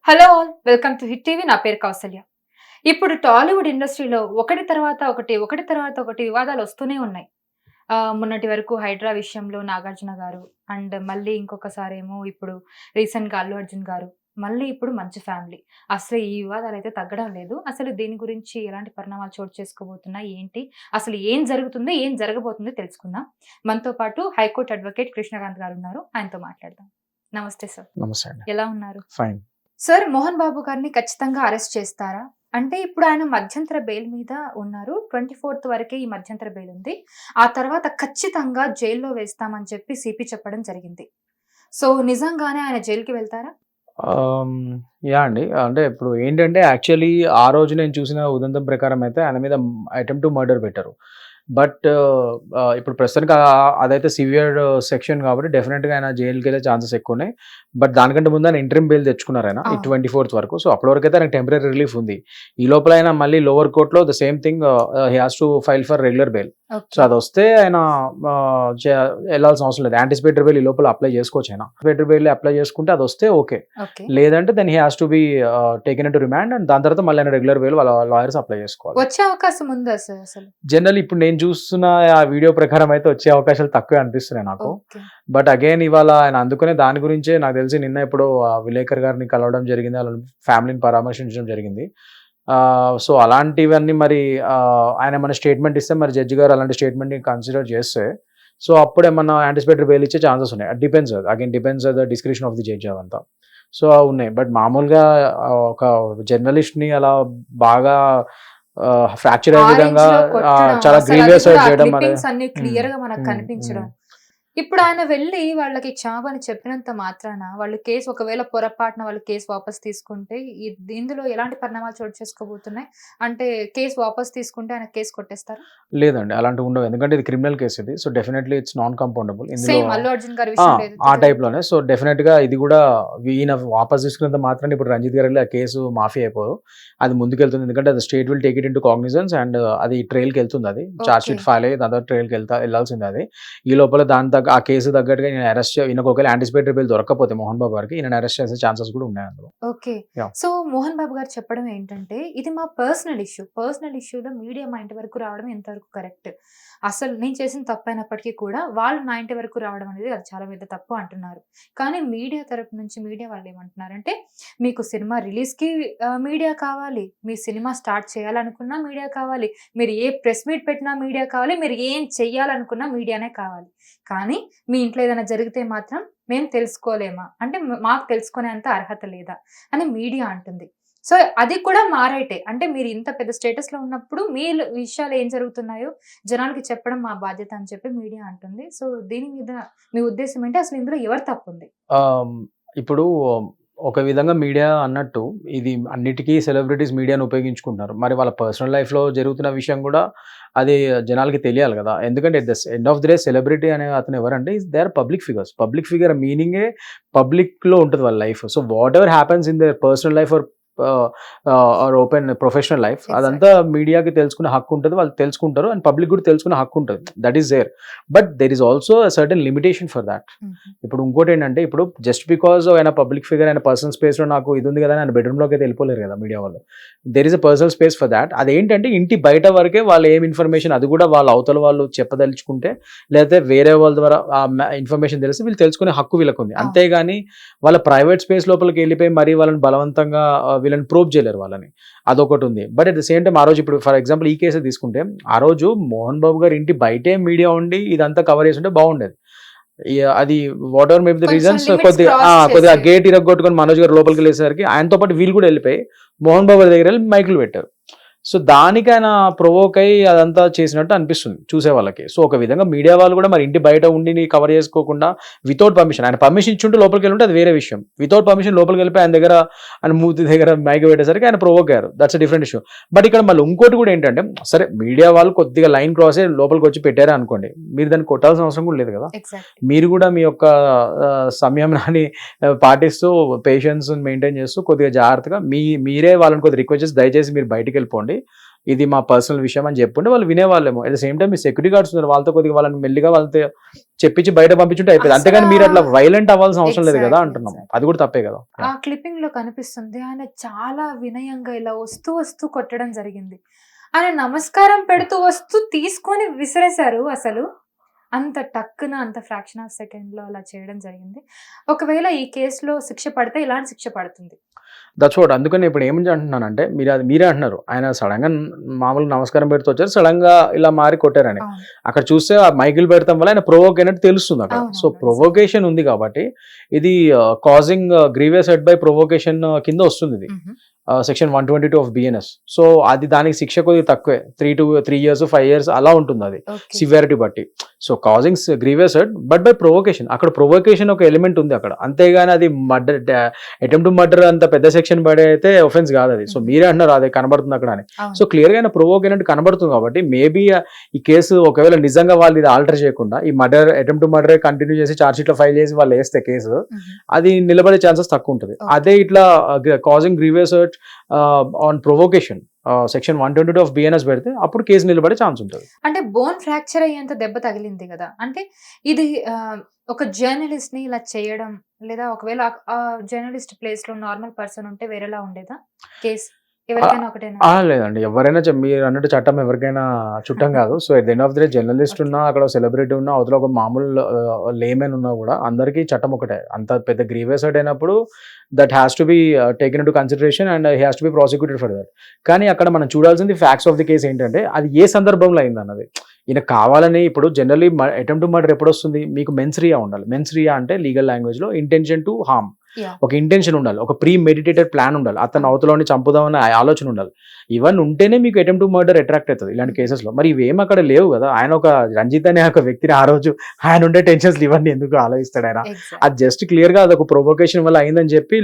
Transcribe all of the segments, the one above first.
Hello all welcome to hit TV. నా పేరు కౌసల్య. ఇప్పుడు టాలీవుడ్ ఇండస్ట్రీలో ఒకటి తర్వాత ఒకటి, ఒకటి తర్వాత ఒకటి వివాదాలు వస్తూనే ఉన్నాయి. మొన్నటి వరకు 'హైడ్రా' విషయంలో నాగార్జున గారు, అండ్ మళ్ళీ ఇంకొకసారేమో ఇప్పుడు రీసెంట్‌గా అల్లు అర్జున్ గారు, మళ్ళీ ఇప్పుడు మంచు ఫ్యామిలీ. అసలు ఈ వివాదాలైతే తగ్గడం లేదు. అసలు దీని గురించి ఎలాంటి పరిణామాలు చోటు చేసుకోబోతున్నాయి? ఏంటి? అసలు ఏం జరుగుతుంది? ఏం జరగబోతుందో తెలుసుకుందాం. మనతో పాటు హైకోర్టు అడ్వకేట్ కృష్ణకాంత్ గారు ఉన్నారు. ఆయనతో మాట్లాడదాం. నమస్తే సార్. నమస్తే అండి. ఎలా ఉన్నారు? ఫైన్. సార్, మోహన్ బాబు గారిని ఖచ్చితంగా అరెస్ట్ చేస్తారా? అంటే ఇప్పుడు ఆయన మధ్యంతర బెయిల్ మీద ఉన్నారు. 24థ్ వరకే ఈ మధ్యంతర బెయిల్ ఉంది. ఆ తర్వాత ఖచ్చితంగా జైల్‌లో వేస్తామని చెప్పి సిపి చెప్పడం జరిగింది. సో, నిజంగానే ఆయన జైలుకి వెళ్తారా? ఆహ్, యాహ్! అండి. అంటే ఇప్పుడు ఏంటంటే యాక్చువల్లీ ఆ రోజు నేను చూసిన ఉదంతం ప్రకారం అయితే ఆయన మీద అటెంప్ట్ టు మర్డర్ పెట్టారు. బట్ ఇప్పుడు ప్రస్తుతానికి అదైతే సివియర్ సెక్షన్ కాబట్టి డెఫినిట్‌గా ఆయన జైలుకెళ్ళే ఛాన్సెస్ ఎక్కువున్నాయి. బట్ దానికంటే ముందు ఆయన ఇంటరిమ్ బెయిల్ తెచ్చుకున్నారు ఆయన. ఈ అవును. 24థ్ వరకు. సో, అప్పటి వరకైతే ఆయనకు టెంపరరీ రిలీఫ్ ఉంది. ఈ లోపల ఆయన మళ్ళీ లోవర్ కోర్ట్‌లో the same thing he has to file for regular bail. So, okay. అదొస్తే ఆయన ఆహ్, చ ఎళ్ళాల్సిన అవసరం లేదు. యాంటిసిపేటరీ బెయిల్ ఈ లోపల అప్లై చేసుకోవచ్చు ఆయన. యాంటిసిపేటరీ బెయిల్ అప్లై చేసుకుంటే అదొస్తే ఓకే. ఓకే. లేదంటే then he has to be taken into remand and దాని తర్వాత మళ్ళీ ఆయన రెగ్యులర్ బెయిల్ వాళ్ళ లాయర్స్ అప్లై చేసుకోవాలి. వచ్చే అవకాశం ఉందా సార్ అసలు? జనరల్లీ ఇప్పుడు నేను చూస్తున్న ఆ వీడియో ప్రకారం అయితే వచ్చే అవకాశాలు తక్కువే అనిపిస్తున్నాయి నాకు. ఓకే. బట్ అగైన్ ఇవాళ ఆయన అందుకనే దాని గురించే నాకు తెలిసి నిన్న ఎప్పుడో విలేకర్ గారిని కలవడం జరిగింది. వాళ్ళ ఫ్యామిలీని పరామర్శించడం జరిగింది. సో, అలాంటివన్నీ మరి ఆయన ఏమన్నా స్టేట్మెంట్ ఇస్తే మరి జడ్జి గారు అలాంటి స్టేట్మెంట్‌ని కన్సిడర్ చేస్తే సో, అప్పుడేమన్నా యాంటిసిపేటరీ బెయిల్ ఇచ్చే ఛాన్సెస్ ఉన్నాయి. Depends again depends the description of the judge అవంతా. సో, ఉన్నాయి. బట్ మామూలుగా ఒక జర్నలిస్ట్‌ని అలా బాగా ఫ్రాక్చర్ అయ్యే విధంగా ఆరెంజ్‌లో కొట్టడం, చాలా అసలు అది గ్రీవియస్ కూడా ఆ చేయడం అనేది క్లిప్పింగ్స్ అన్ని హ్మ్. క్లియర్‌గా మనకు హ్మ్. కనిపించడం. హ్మ్. ఇప్పుడు ఆయన వెళ్లి వాళ్ళకి క్షమాపణ చెప్పినంత మాత్రాన వాళ్ళు కేస్ ఒకవేళ పొరపాటున వాళ్ళు కేస్ వాపస్ తీసుకుంటే ఇందులో ఎలాంటి పరిణామాలు చోటు చేసుకోబోతున్నాయి? అంటే కేస్ వాపస్ తీసుకుంటే ఆయన కేస్ కొట్టేస్తారా? లేదండి. అలాంటివి ఉండవు. ఎందుకంటే ఇది క్రిమినల్ కేస్ ఇది. So, definitely it's non compoundable. ఇందులో సేమ్ అల్లు అర్జున్ గారి ఆ! విషయంలో ఏదైతే ఆ జరిగిందో. టైప్‌లోనే. సో, డెఫినిట్‌గా ఇది గూడా ఈయన వాపస్ తీసుకున్నంత మాత్రాన ఇప్పుడు రంజిత్ గారి ఆ కేసు మాఫీ అయిపోదు. అది ముందుకెళ్తుంది. ఎందుకంటే అది state will take it into cognizance and అది ట్రయల్‌కెళ్తుంది అది. Charge okay. షీట్ ఫైల్ అయ్యి దాని తర్వాత ఎళ్ళాల్సిందే అది. ఈ లోపల దాని ఆ కేసు తగ్గట్టుగా ఈయనకు ఒకవేళ యాంటిసిపేటరీ బెయిల్ దొరక్కపోతే మోహన్ బాబు గారికి ఈయనని అరెస్ట్ చేసే ఛాన్సెస్ కూడా ఉన్నాయి అందులో. Okay. Yeah! So, Mohan Babu గారు చెప్పడం ఏంటంటే, ఇది మా పర్సనల్ ఇష్యూ. పర్సనల్ ఇష్యూలో మీడియా మా ఇంటి వరకు రావడం ఎంతవరకు కరెక్ట్? అసలు నేను చేసిన తప్పైనప్పటికీ కూడా వాళ్ళు నా ఇంటి వరకు రావడం అనేది అది చాలా పెద్ద తప్పు అంటున్నారు. కానీ మీడియా తరపు నుంచి మీడియా వాళ్ళేమంటున్నారంటే, మీకు సినిమా రిలీజ్‌కి మీడియా కావాలి. మీ సినిమా స్టార్ట్ చేయాలనుకున్నా మీడియా కావాలి. మీరు ఏ ప్రెస్ మీట్ పెట్టినా మీడియా కావాలి. మీరు ఏం చెయ్యాలనుకున్నా మీడియానే కావాలి. కానీ మీ ఇంట్లో ఏదైనా జరిగితే మాత్రం మేము తెలుసుకోలేమా? అంటే మాకు తెలుసుకునేంత అర్హత లేదా? అని మీడియా అంటుంది. సో, అది కూడా మా రైటే. అంటే మీరు ఇంత పెద్ద స్టేటస్‌లో ఉన్నప్పుడు మీ విషయాలు ఏం జరుగుతున్నాయో జనాలకి చెప్పడం మా బాధ్యత అని చెప్పి మీడియా అంటుంది. సో, దీని మీద మీ ఉద్దేశ్యం ఏంటి? అసలు ఇందులో ఎవరి తప్పుంది? ఆహ్, ఇప్పుడు ఒక విధంగా మీడియా అన్నట్టు ఇది అన్నిటికీ సెలబ్రిటీస్ మీడియాను ఉపయోగించుకుంటున్నారు. మరి వాళ్ళ పర్సనల్ లైఫ్‌లో జరుగుతున్న విషయం గూడా అది జనాలకి తెలియాలి గదా! ఎందుకంటే at the end of the day celebrity అనే అతను ఎవరంటే they are public figures. Public figure మీనింగే పబ్లిక్‌లో ఉంటది వాళ్ళ life. So, whatever happens in their personal life or open professional life అదంతా ఎగ్జాక్ట్‌లీ. మీడియాకి తెలుసుకునే హక్కు ఉంటది. వాళ్ళు తెలుసుకుంటారు అండ్ పబ్లిక్ కూడా తెలుసుకునే హక్కు ఉంటది. That is there. But there is also a certain limitation for that. హుహు. ఇప్పుడు ఇంకోటేంటంటే ఇప్పుడు జస్ట్ బికాజ్ ఆయన పబ్లిక్ ఫిగర్ ఆయన పర్సనల్ స్పేస్‌లో నాకు ఇది ఉంది కదా అని ఆయన బెడ్‌రూమ్‌లోకి అయితే వెళ్ళిపోలేరు కదా మీడియా వాళ్ళు. There is a personal space for that. అదేంటంటే ఇంటి బయట వరకే వాళ్ళు ఏం ఇన్ఫర్మేషన్ అది కూడా వాళ్ళ అవతల వాళ్ళు చెప్పదలుచుకుంటే లేకపోతే వేరే వాళ్ళ ద్వారా ఆ ఇన్ఫర్మేషన్ తెలిసి వీళ్ళు తెలుసుకునే హక్కు వీళ్ళకుంది. అవును. అంతేగాని వాళ్ళ ప్రైవేట్ స్పేస్ లోపలికి వెళ్ళిపోయి మరీ వాళ్ళని బలవంతంగా వీళ్ళని ప్రోబ్ చేయలేరు వాళ్ళని. అదొకటి ఉంది. But at the same time ఆ రోజు ఇప్పుడు ఫర్ ఎగ్జాంపుల్ ఈ కేసే తీసుకుంటే ఆ రోజు మోహన్ బాబు గారి ఇంటి బయటే మీడియా ఉండి ఇదంతా కవర్ చేసుంటే బాగుండేది. అది what ever may be the కొంచెం రీజన్స్ లిమిట్స్ కొద్దిగా క్రాస్ కొద్దిగా చేసి. గేట్ ఇరగ్గొట్టుకొని మనోజ్ గారు లోపలికెళ్ళేసరికి ఆయనతో పాటు వీళ్ళు కూడా వెళ్ళిపోయి మోహన్ బాబు గారి దగ్గరెళ్ళి మైకులు పెట్టారు. సో, దానికి ఆయన ప్రొవోక్ అయ్యి అదంతా చేసినట్టు అనిపిస్తుంది చూసే వాళ్ళకి. సో, ఒక విధంగా మీడియా వాళ్ళు కూడా మరి ఇంటి బయట ఉండి కవర్ చేసుకోకుండా వితౌట్ పర్మిషన్ ఆయన పర్మిషన్ ఇచ్చుంటే లోపలికెళ్ళుంటే అది వేరే విషయం. వితౌట్ పర్మిషన్ లోపలికెళ్ళిపోయి ఆయన దగ్గర ఆయన మూతి దగ్గర మైక్ పెట్టేసరికి ఆయన ప్రొవోక్ అయ్యారు. That's a different issue. But ఇక్కడ మళ్ళీ ఇంకోటి కూడా ఏంటంటే సరే మీడియా వాళ్ళు కొద్దిగా లైన్ క్రాస్ అయ్యి లోపలికొచ్చి పెట్టారే అనుకోండి. మీరు దాన్ని కొట్టాల్సిన అవసరం కూడా లేదు కదా! ఎగ్జాక్ట్‌లీ. మీరు కూడా మీ యొక్క సంయమనాన్ని పాటిస్తూ పేషెన్స్‌ని మెయింటైన్ చేస్తూ కొద్దిగా జాగ్రత్తగా మీరే వాళ్ళని కొద్దిగా రిక్వెస్ట్ చేసి దయచేసి మీరు బయటికెళ్ళిపోండి. ఇది మా పర్సనల్ విషయం అని చెప్పుంటే వాళ్ళు వినేవాళ్ళేమో. అట్ ద సేమ్ టైమ్ మీ సెక్యూరిటీ గార్డ్స్ ఉన్నారు. వాళ్ళతో కొద్దిగా వాళ్ళని మెల్లిగా వాళ్ళతో చెప్పించి బయట పంపించుంటే అయిపోయింది. అంతేగాని మీరు అట్లా వైలెంట్ అవ్వాల్సిన అవసరం లేదు కదా Exactly, అంటున్నాం. exactly. అది కూడా తప్పే కదా. ఆ క్లిప్పింగ్ లో కనిపిస్తుంది ఆయన చాలా వినయంగా ఇలా వస్తూ కొట్టడం జరిగింది. ఆయన నమస్కారం పెడుతూ వస్తూ తీసుకొని విసిరేశారు అసలు. అంత టక్కున అంత ఫ్రాక్షన్ ఆఫ్ సెకండ్ లో అలా చేయడం జరిగింది. ఒకవేళ ఈ కేసులో శిక్ష పడితే ఇలాంటి శిక్ష పడుతుంది. That's what. అందుకని ఇప్పుడు ఏం అంటున్నానంటే మీరే అంటున్నారు ఆయన సడన్ గా మామూలుగా నమస్కారం పెడుతూ వచ్చారు, సడన్ గా ఇలా మారి కొట్టారని. అవును. అక్కడ చూస్తే ఆ మైకిల్ పెడతాం వల్ల ఆయన ప్రొవోక్ అయినట్టు తెలుస్తుంది అక్కడ. అవును, సో అవును. ప్రొవోకేషన్ ఉంది కాబట్టి ఇది causing grievous head by provocation కింద వస్తుంది ఇది. మ్మ్. Section 122 of BNS. సో అది దానికి శిక్ష కొద్దిగా తక్కువే, 3 years 5 years అలా ఉంటుంది అది Okay. సివియారిటీ బట్టి. So causing grievous head but by provocation, అక్కడ ప్రొవోకేషన్ ఒక ఎలిమెంట్ ఉంది అక్కడ, అంతేగాని అది మర్డర్ అటెంప్ట్ టు మర్డర్ అంత పెద్ద సెక్షన్ పడే అయితే ఒఫెన్స్ కాదు అది. సో మీరే అంటున్నారు అదే కనబడుతుంది అక్కడ అని. అవును. సో క్లియర్ గా ప్రొవోక్ అయినట్టు కనబడుతుంది కాబట్టి మేబీ ఈ కేసు ఒకవేళ నిజంగా వాళ్ళు ఇది ఆల్టర్ చేయకుండా ఈ murder attempt to murder continue చేసి చార్జ్ షీట్ లో ఫైల్ చేసి వాళ్ళు వేస్తే కేసు మ్మ్. అది నిలబడే ఛాన్సెస్ తక్కువ ఉంటుంది. Okay. అదే ఇట్లా causing grievous hurt on provocation section 122 of BNS పెడితే అప్పుడు కేసు నిలబడే ఛాన్స్ ఉంటుంది. అంటే బోన్ ఫ్రాక్చర్ అయ్యేంత దెబ్బ తగిలింది కదా, అంటే ఇది ఒక జర్నలిస్ట్ ని ఇలా చేయడం, లేదా ఒకవేళ ఆ జర్నలిస్ట్ ప్లేస్ లో నార్మల్ పర్సన్ ఉంటే వేరేలా ఉండేదా కేసు? ఎవరికైనా ఒకటేనా? లేదండి, ఎవరైనా మీరు అన్నట్టు చట్టం ఎవరికైనా చుట్టం కాదు. So at the end of the day journalist ఉన్నా, అక్కడ సెలబ్రిటీ ఉన్నా, అవతల ఒక మామూలు లేమెన్ ఉన్నా కూడా అందరికీ చట్టం ఒకటే. అంత పెద్ద గ్రీవియస్ హర్ట్ అయినప్పుడు that has to be taken in to consideration and he has to be prosecuted for that. కానీ అక్కడ మనం చూడాల్సింది ఫ్యాక్ట్స్ ఆఫ్ ది కేసు ఏంటంటే అది ఏ సందర్భంలో అయింది అన్నది. ఈయన కావాలని ఇప్పుడు జనరలీ అటెంప్ట్ టు మర్డర్ ఎప్పుడు వస్తుంది, మీకు మెన్స్రియా ఉండాలి. మెన్స్రియా అంటే లీగల్ లాంగ్వేజ్ లో ఇంటెన్షన్ టు హార్మ్, Yeah. ఒక ఇంటెన్షన్ ఉండాలి, ఒక ప్రీ మెడిటేటెడ్ ప్లాన్ ఉండాలి, అతను అవతలని చంపుదామని ఆలోచన ఉండాలి. ఇవన్నీ ఉంటేనే మీకు అటెంప్ట్ టు మర్డర్ అట్రాక్ట్ అవుతుంది ఇలాంటి కేసెస్ లో. మరి ఇవేం అక్కడ లేవు కదా. ఆయన ఒక రంజిత్ అనే ఒక వ్యక్తిని ఆ రోజు ఆయన ఉండే టెన్షన్స్ ఇవన్నీ ఎందుకు ఆలోచిస్తాడు ఆయన? Exactly. అది జస్ట్ క్లియర్ గా అదొక ప్రొవోకేషన్ వల్ల అయిందని చెప్పి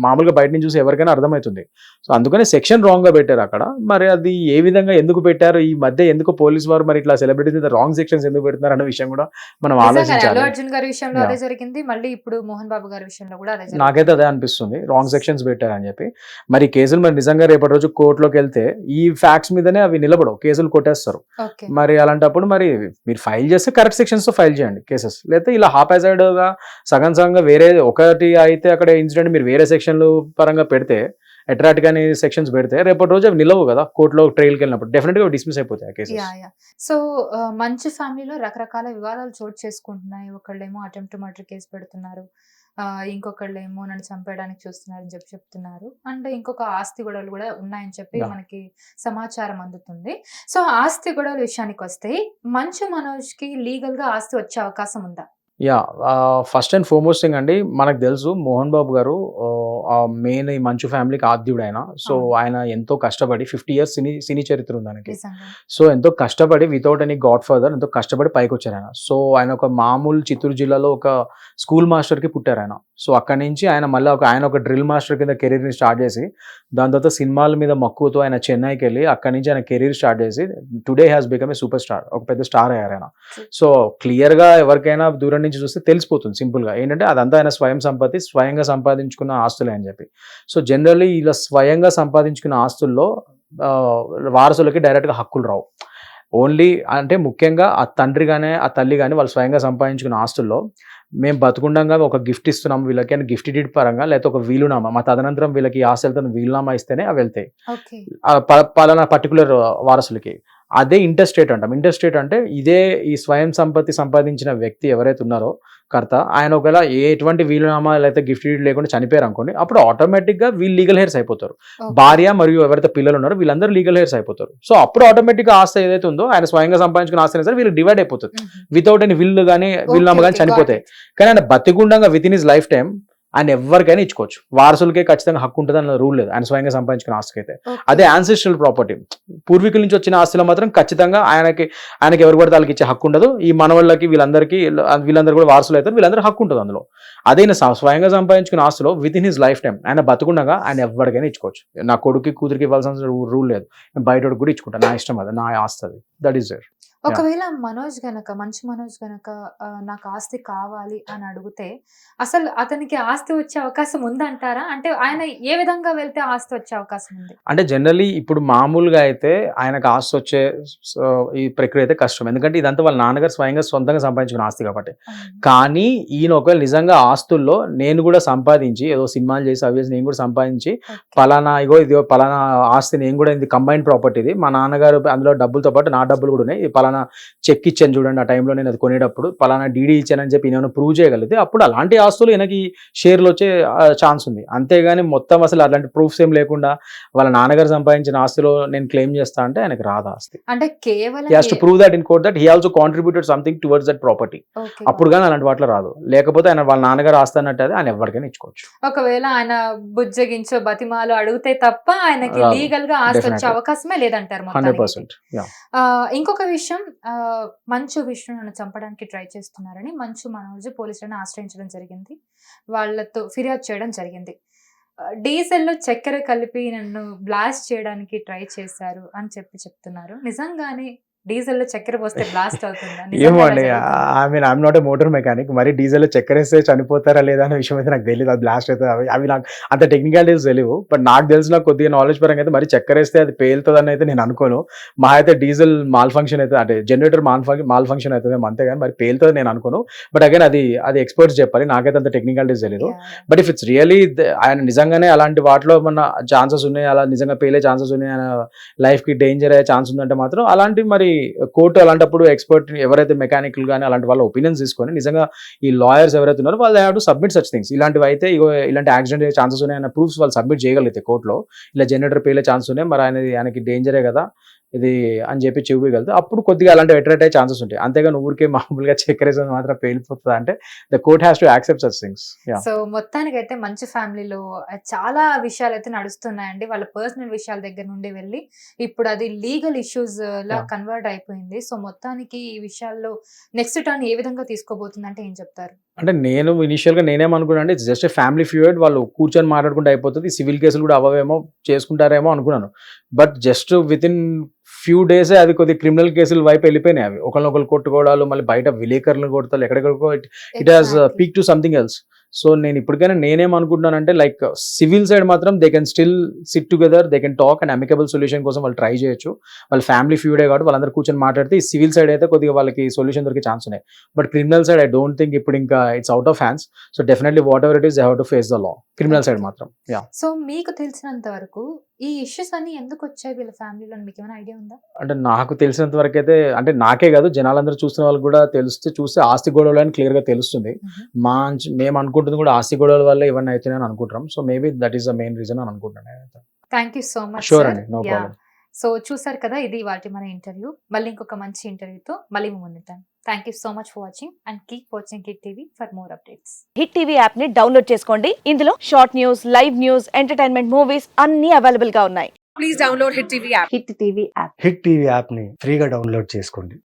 మామూలుగా బయట నుంచి చూసి ఎవరికైనా అర్థమవుతుంది. సో అందుకనే సెక్షన్ రాంగ్ గా పెట్టారు అక్కడ. మరి అది ఏ విధంగా ఎందుకు పెట్టారు, ఈ మధ్య ఎందుకు పోలీస్ వారు మరి ఇట్లా సెలబ్రిటీ మీద రాంగ్ సెక్షన్స్ ఎందుకు పెడుతున్నారు అన్న విషయం కూడా మనం నిజంగానే అల్లు ఆలోచించాలి. అర్జున్ గారి విషయంలో అదే జరిగింది, మళ్ళీ ఇప్పుడు మోహన్ బాబు గారి విషయంలో కూడా అదే జరిగింది. నాకైతే అదే అనిపిస్తుంది, రాంగ్ సెక్షన్స్ పెట్టారని చెప్పి. మరి కేసులు మరి నిజంగా రేపటి రోజు కోర్టులోకి వెళ్తే ఈ ఫ్యాక్ట్స్ మీదనే అవి నిలబడవు, కేసులు కొట్టేస్తారు. Okay. మరి అలాంటప్పుడు మరి మీరు ఫైల్ చేస్తే కరెక్ట్ సెక్షన్స్ తో ఫైల్ చేయండి కేసెస్. లేకపోతే ఇలా హాపాజైడ్ గా సగం సగంగా వేరే ఒకటి అయితే అక్కడ ఇన్సిడెంట్ మీరు వేరే సెక్షన్లు పరంగా పెడితే, అట్రాక్ట్ గానీ సెక్షన్స్ పెడితే రేపటి రోజు అవి నిలవు కదా కోర్టులో ట్రయల్కి వెళ్ళినప్పుడు, డెఫినెట్ గా డిస్మిస్ అయిపోతాయి కేసెస్. యా. సో మంచి ఫ్యామిలీలో రకరకాల వివాదాలు చోటు చేసుకుంటున్నాయి. ఒకళ్ళేమో అటెంప్ట్ మర్డర్ కేసు పెడుతున్నారు, ఇంకొకళ్ళేమో నన్ను చంపేయడానికి చూస్తున్నారు అని చెప్తున్నారు, అండ్ ఇంకొక ఆస్తి గొడవలు కూడా ఉన్నాయని చెప్పి Yeah. మనకి సమాచారం అందుతుంది. సో ఆస్తి గొడవల విషయానికి వస్తే మంచు మనోజ్ కి లీగల్ గా ఆస్తి వచ్చే అవకాశం ఉందా? Yeah, first and foremost thing అండి, మనకు తెలుసు మోహన్ బాబు గారు మెయిన్ ఈ మంచు ఫ్యామిలీకి ఆద్యుడు ఆయన. సో అవును. ఆయన ఎంతో కష్టపడి 50 years సినీ చరిత్ర ఉంది ఆయనకి. నిజంగా. సో ఎంతో కష్టపడి వితౌట్ ఎనీ గాడ్ ఫాదర్ ఎంతో కష్టపడి పైకి వచ్చారు ఆయన. సో ఆయన ఒక మామూలు చిత్తూరు జిల్లాలో ఒక స్కూల్ మాస్టర్ కి పుట్టారు ఆయన. సో అక్కడి నుంచి ఆయన మళ్ళీ ఆయన ఒక డ్రిల్ మాస్టర్ కింద కెరీర్ ని స్టార్ట్ చేసి, దాని తర్వాత సినిమాల మీద మక్కువతో ఆయన చెన్నైకి వెళ్ళి అక్కడి నుంచి ఆయన కెరీర్ స్టార్ట్ చేసి today has become a super star, ఒక పెద్ద స్టార్ అయ్యారు ఆయన. సో క్లియర్ గా ఎవరికైనా దూరం నుంచి చూస్తే తెలిసిపోతుంది సింపుల్ గా ఏంటంటే అదంతా ఆయన స్వయంగా సంపాదించుకున్న ఆస్తులే అని చెప్పి. సో జనరల్లీ ఇలా స్వయంగా సంపాదించుకున్న ఆస్తుల్లో వారసులకి డైరెక్ట్ గా హక్కులు రావు. ఓన్లీ అంటే ముఖ్యంగా ఆ తండ్రి కానీ ఆ తల్లి కానీ వాళ్ళు స్వయంగా సంపాదించుకున్న ఆస్తుల్లో మేము బతుకుండగా ఒక గిఫ్ట్ ఇస్తున్నాం వీళ్ళకి అని గిఫ్ట్ డీడ్ పరంగా, లేకపోతే ఒక వీలునామా మా తదనంతరం వీళ్ళకి ఈ ఆస్తి వెళ్తాను వీలునామా ఇస్తేనే అవి వెళ్తాయి ఓకే. పలానా పర్టికులర్ వారసులకి. అదే ఇంటర్స్టేట్ అంటాం. ఇంటర్స్టేట్ అంటే ఇదే ఈ స్వయం సంపత్తి సంపాదించిన వ్యక్తి ఎవరైతే ఉన్నారో కర్త, ఆయన ఒకవేళ ఎటువంటి వీలునామా లేకపోతే గిఫ్ట్ డీడ్ లేకుండా చనిపోయారు అనుకోండి, అప్పుడు ఆటోమేటిక్ గా వీళ్ళు లీగల్ హెయిర్స్ అయిపోతారు. Okay. భార్య మరియు ఎవరైతే పిల్లలు ఉన్నారో వీళ్ళందరూ లీగల్ హెయిర్స్ అయిపోతారు. సో అప్పుడు ఆటోమేటిక్ గా ఆస్తి ఏదైతే ఉందో ఆయన స్వయంగా సంపాదించుకున్న ఆస్తి సరే వీళ్ళు డివైడ్ అయిపోతుంది Mhm. వితౌట్ ఎనీ విల్ కానీ వీలునామా కానీ Okay, got చనిపోతాయి. it. కానీ ఆయన బతికుండగా within his lifetime ఆయన ఎవరికైనా ఇచ్చుకోవచ్చు. వారసులకే ఖచ్చితంగా హక్కు ఉంటుంది అన్న రూల్ లేదు ఆయన స్వయంగా సంపాదించుకున్న ఆస్తికి అయితే. Okay. అదే యాన్సెస్ట్రల్ ప్రాపర్టీ, పూర్వీకుల నుంచి వచ్చిన ఆస్తిలో మాత్రం ఖచ్చితంగా ఆయనకి ఎవరు పడితే వాళ్ళకి ఇచ్చే హక్కు ఉండదు. ఈ మనవాళ్ళకి వీళ్ళందరూ కూడా వారసులు అవుతారు, వీళ్ళందరూ హక్కు ఉంటుంది అందులో. అదే స్వయంగా సంపాదించుకున్న ఆస్తిలో with in his lifetime ఆయన బతుకుండగా ఆయన ఎవరికైనా ఇచ్చుకోవచ్చు. నా కొడుకు కూతురికి ఇవ్వాల్సిన రూల్ లేదు, బయట కూడా ఇచ్చుకుంటాను, నా ఇష్టం అది, నా ఆస్తి అది. That is there. ఒకవేళ మంచు మనోజ్ గనక నాకు ఆస్తి కావాలి అని అడిగితే, అసలు అతనికి ఆస్తి వచ్చే అవకాశం ఉందంటారా? అంటే ఆయన ఏ విధంగా వెళ్తే ఆస్తి వచ్చే అవకాశం ఉంది? అంటే జనరల్లీ ఇప్పుడు మామూలుగా అయితే ఆయనకు ఆస్తి వచ్చే సో ఈ ప్రక్రియ అయితే కష్టం. ఎందుకంటే ఇదంతా వాళ్ళ నాన్నగారు స్వయంగా సొంతంగా సంపాదించుకున్న ఆస్తి కాబట్టి. కానీ ఈయన ఒకవేళ నిజంగా ఆస్తుల్లో నేను కూడా సంపాదించి ఏదో సినిమాలు చేసి అవి చేసి నేను కూడా సంపాదించి పలానా ఇదిగో పలానా ఆస్తి నేను కూడా ఇది కంబైన్డ్ ప్రాపర్టీ ఇది. మా నాన్నగారు అందులో డబ్బులతో పాటు నా డబ్బులు కూడా ఉన్నాయి. పలానా చెక్ ఇచ్చాను చూడండి ఆ టైంలో నేను అది కొనేటప్పుడు పలానా డీడీ ఇచ్చానని చెప్పి నేను ప్రూవ్ చేయగలిగితే అప్పుడు అలాంటి ఆస్తులు ఈయనకి షేర్లు వచ్చే ఛాన్స్ ఉంది. అంతేగాని మొత్తం అసలు అలాంటి ప్రూఫ్స్ ఏం లేకుండా వాళ్ళ నాన్నగారు సంపాదించిన ఆస్తిలో నేను క్లెయిమ్ చేస్తా అంటే ఆయనకు రాదు ఆస్తి. అంటే కేవలం హి has to prove that in court that he also contributed something towards that property. అప్పుడు కానీ అలాంటి వాటిలో రాదు. లేకపోతే ఆయన వాళ్ళ నాన్నగారు ఆస్తి అన్నట్టు అది ఆయన ఎవరికైనా ఇచ్చుకోవచ్చు. ఒకవేళ ఆయన బుజ్జగించో బతిమాలో అడిగితే తప్ప ఆయనకి రాదు. లీగల్ గా ఆస్తి వచ్చే Definitely. అవకాశమే లేదంటారు మొత్తానికి. 100%. Yeah. ఇంకొక విషయం, మంచు విష్ణును చంపడానికి ట్రై చేస్తున్నారని మంచు మనోజ్ పోలీసులను ఆశ్రయించడం జరిగింది. వాళ్ళతో ఫిర్యాదు చేయడం జరిగింది. డీజిల్లో చక్కెర కలిపి నన్ను బ్లాస్ట్ చేయడానికి ట్రై చేశారు అని చెప్తున్నారు. నిజంగానే డీజిల్లో చక్కెర పోస్తే బ్లాస్ట్ అవుతుందా? ఏమో అండి, I mean I'm not a motor mechanic. మరి డీజిల్ చక్కెరేస్తే చనిపోతారా లేదా అనే విషయం అయితే నాకు తెలియదు. అది బ్లాస్ట్ అవుతుంది అవి నాకు అంత టెక్నికాలిటీస్ తెలియవు. బట్ నాకు తెలిసిన కొద్దిగా నాలెడ్జ్ పరంగా అయితే మరి చక్కెరేస్తే అది పేలుతుంది అని అయితే నేను అనుకోను. మా అయితే డీజిల్ మాల్ ఫంక్షన్ అయితే అంటే జనరేటర్ మాల్ ఫంక్షన్ అవుతుంది అంతేగాని మరి పేలుతుంది నేను అనుకోను. బట్ అగైన్ అది ఎక్స్పర్ట్స్ చెప్పాలి, నాకైతే అంత టెక్నికాలిటీస్ తెలియదు. బట్ ఇఫ్ ఇట్స్ రియలీ ఆయన నిజంగానే అలాంటి వాటిలో ఏమన్నా ఛాన్సెస్ ఉన్నాయి, అలా నిజంగా పేలే ఛాన్సెస్ ఉన్నాయి, ఆయన లైఫ్కి డేంజర్ అయ్యే ఛాన్స్ ఉందంటే మాత్రం అలాంటి మరి కోర్టు అలాంటప్పుడు ఎక్స్పర్ట్ ఎవరైతే మెకానికల్ కానీ అలాంటి వాళ్ళ ఒపీనియన్స్ తీసుకొని నిజంగా ఈ లాయర్స్ ఎవరైతే ఉన్నారో వాళ్ళు have to submit such things. ఇలాంటివి అయితే ఇలాంటి యాక్సిడెంట్ అయ్యే ఛాన్సెస్ ఉన్నాయి అన్న ప్రూఫ్స్ వాళ్ళు సబ్మిట్ చేయగలిగితే కోర్టులో ఇలా జనరేటర్ పేలే ఛాన్స్ ఉన్నాయి, మరి ఆయనకి డేంజరే కదా ఇది అని చెప్పి చూపించగలిగితే అప్పుడు కొద్దిగా అలాంటి అట్రాక్ట్ అయ్యే ఛాన్సెస్ ఉంటాయి. అంతేగాని ఊరికే మామూలుగా చక్కెరేసిన మాత్రం పేలిపోతుంది అంటే the court has to accept such things. So మొత్తానికైతే మంచి ఫ్యామిలీలో చాలా విషయాలు అయితే నడుస్తున్నాయండి. వాళ్ళ పర్సనల్ విషయాల దగ్గర నుండి వెళ్ళి ఇప్పుడు అది లీగల్ ఇష్యూస్ లా కన్వర్ట్ అయిపోయింది. సో మొత్తానికి ఈ విషయాల్లో నెక్స్ట్ టర్న్ ఏ విధంగా తీసుకోబోతుంది అంటే ఏం చెప్తారు? అంటే నేను ఇనిషియల్గా నేనేమనుకున్నాను అంటే it's just a family feud, వాళ్ళు కూర్చొని మాట్లాడుకుంటే అయిపోతుంది, సివిల్ కేసులు కూడా అవ్వవేమో చేసుకుంటారేమో అనుకున్నాను. But just with in few డేసే అది కొద్ది క్రిమినల్ కేసుల వైపు వెళ్ళిపోయినాయి. అవి ఒకరినొకరు కొట్టుకోవడాలు, మళ్ళీ బయట విలేకరులను కొడతారు, ఎక్కడెక్కడికో it has peak to something else. So నేను ఇప్పటికైనా నేనేమనుకుంటున్నానంటే లైక్ సివిల్ సైడ్ మాత్రం they can still SIT together, they can talk and amicable solution కోసం వాళ్ళు ట్రై చేయొచ్చు. వాళ్ళ ఫ్యామిలీ ఫ్యూడే కాబట్టి వాళ్ళందరూ కూర్చొని మాట్లాడితే ఈ సివిల్ సైడ్ అయితే కొద్దిగా వాళ్ళకి సొల్యూషన్ దొరికే ఛాన్స్ ఉన్నాయి. But criminal side I don't think ఇప్పుడు ఇంకా it's out of hands. So definitely what ever it is they have to face the law. Criminal side మాత్రం సో మీకు తెలిసినంత వరకు ఈ ఇష్యూస్ అన్ని ఎందుకు వచ్చాయి వీళ్ళ ఫ్యామిలీలో, మీకు ఏమైనా ఐడియా ఉందా? అంటే నాకు తెలిసినంత వరకు అయితే అంటే నాకే కాదు జనాలందరూ చూస్తున్న వాళ్ళకి కూడా చూస్తే ఆస్తి గొడవలు అని క్లియర్ గా తెలుస్తుంది. మేము అనుకుంటుంది కూడా ఆస్తి గొడవల వల్ల ఇవన్నీ అవుతున్నాయని అనుకుంటున్నాం. So maybe that is the main reason అని అనుకుంటున్నాను. Thank you so much. Sure అండి, నో ప్రాబ్లం. సో చూసారు కదా, ఇది వాటి మన ఇంటర్వ్యూ. మళ్ళీ ఇంకొక మంచి ఇంటర్వ్యూతో మళ్ళీ ముందుంటాను. Thank you so much for watching and keep watching Hit TV for more updates. Hit TV app ని డౌన్లోడ్ చేసుకోండి. ఇందులో short news, live news, entertainment movies అన్ని అవైలబుల్ గా ఉన్నాయి. Please download Hit TV app. Hit TV app. Hit TV యాప్ని ఫ్రీగా download చేసుకోండి.